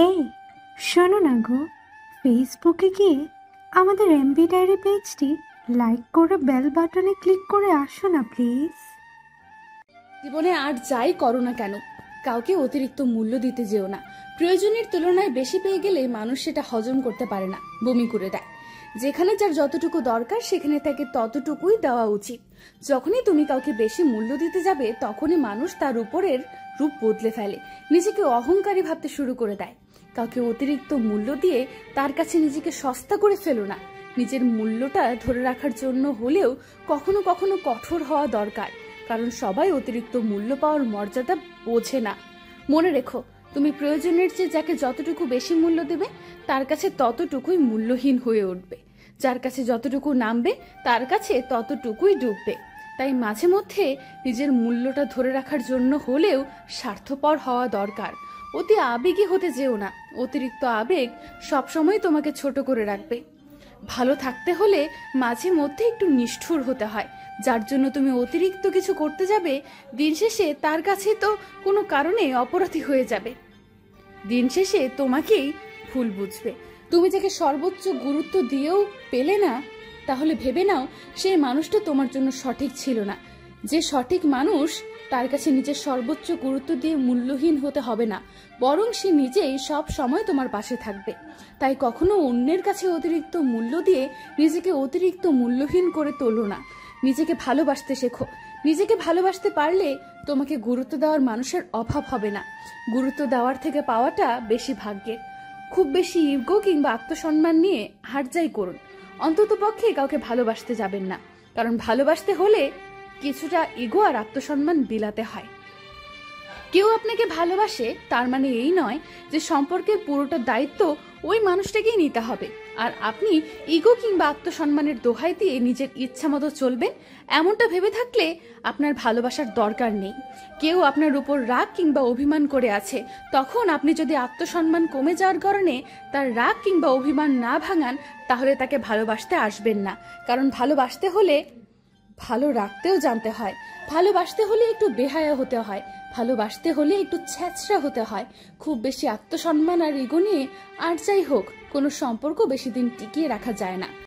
এই শোনো না গো, ফেসবুকে গিয়ে আমাদের এমবি ডায়েরি পেজটি লাইক করে বেল বাটনে ক্লিক করে আসো না প্লিজ। জীবনে আর যাই করো না কেন, কাউকে অতিরিক্ত মূল্য দিতে যেও না। প্রয়োজনের তুলনায় বেশি পেয়ে গেলে মানুষ সেটা হজম করতে পারে না, বমি করে দেয়। যেখানে যার যতটুকু দরকার সেখানে তাকে ততটুকুই দেওয়া উচিত। যখনই তুমি কাউকে বেশি মূল্য দিতে যাবে তখনই মানুষ তার উপরের রূপ বদলে ফেলে, নিজেকে অহংকারী ভাবতে শুরু করে দেয়। কাউকে অতিরিক্ত মূল্য দিয়ে তার কাছে নিজেকে সস্তা করে ফেলো না। নিজের মূল্যটা ধরে রাখার জন্য হলেও কখনো কখনো কঠোর হওয়া দরকার, কারণ সবাই অতিরিক্ত মূল্য পাওয়ার মর্যাদা বোঝে না। মনে রেখো, তুমি প্রয়োজনের চেয়ে যাকে যতটুকু বেশি মূল্য দেবে তার কাছে ততটুকুই মূল্যহীন হয়ে উঠবে। যার কাছে যতটুকু নামবে তার কাছে ততটুকুই ডুববে। তাই মাঝে মধ্যে নিজের মূল্যটা ধরে রাখার জন্য হলেও স্বার্থপর হওয়া দরকার। অতি আবেগী হতে যেও না, অতিরিক্ত আবেগ সবসময় তোমাকে ছোট করে রাখবে। ভালো থাকতে হলে মাঝে মধ্যে একটু নিষ্ঠুর হতে হয়। যার জন্য তুমি অতিরিক্ত কিছু করতে যাবে, দিন শেষে তার কাছে তো কোনো কারণে অপরাধী হয়ে যাবে। দিন শেষে তোমাকেই ভুল বুঝবে। তুমি যাকে সর্বোচ্চ গুরুত্ব দিয়েও পেলে না, তাহলে ভেবে নাও সেই মানুষটা তোমার জন্য সঠিক ছিল না। যে সঠিক মানুষ তার কাছে নিজের সর্বোচ্চ গুরুত্ব দিয়ে মূল্যহীন হতে হবে না, বরং সে নিজেই সব সময় তোমার পাশে থাকবে। তাই কখনো অন্যের কাছে অতিরিক্ত মূল্য দিয়ে নিজেকে অতিরিক্ত মূল্যহীন করে তোলো না। নিজেকে ভালোবাসতে শেখো। নিজেকে ভালোবাসতে পারলে তোমাকে গুরুত্ব দেওয়ার মানুষের অভাব হবে না। গুরুত্ব দেওয়ার থেকে পাওয়াটা বেশি ভাগ্যের। খুব বেশি ইগো কিংবা আত্মসম্মান নিয়ে হার যাই করুন, অন্তত পক্ষে কাউকে ভালোবাসতে যাবেন না। কারণ ভালোবাসতে হলে কিছুটা ইগো আর আত্মসম্মান বিলাতে হয়। কেউ আপনাকে ভালোবাসে তার মানে এই নয় যে সম্পর্কের পুরোটা দায়িত্ব ওই মানুষটাকেই নিতে হবে, আর আপনি ইগো কিংবা আত্মসম্মানের দোহাই দিয়ে নিজের ইচ্ছা মতো চলবেন, এমনটা ভেবে থাকলে আপনার ভালোবাসার দরকার নেই। কেউ আপনার উপর রাগ কিংবা অভিমান করে আছে, তখন আপনি যদি আত্মসম্মান কমে যাওয়ার কারণে তার রাগ কিংবা অভিমান না ভাঙান, তাহলে তাকে ভালোবাসতে আসবেন না। কারণ ভালোবাসতে হলে ভালো রাখতেও জানতে হয়, ভালোবাসতে হলে একটু বেহায়া হতে হয়, ভালোবাসতে হলে একটু ছ্যাঁচড়া হতে হয়। খুব বেশি আত্মসম্মান আর ইগো নিয়ে আর যাই হোক, কোনো সম্পর্ক বেশি দিন টিকিয়ে রাখা যায় না।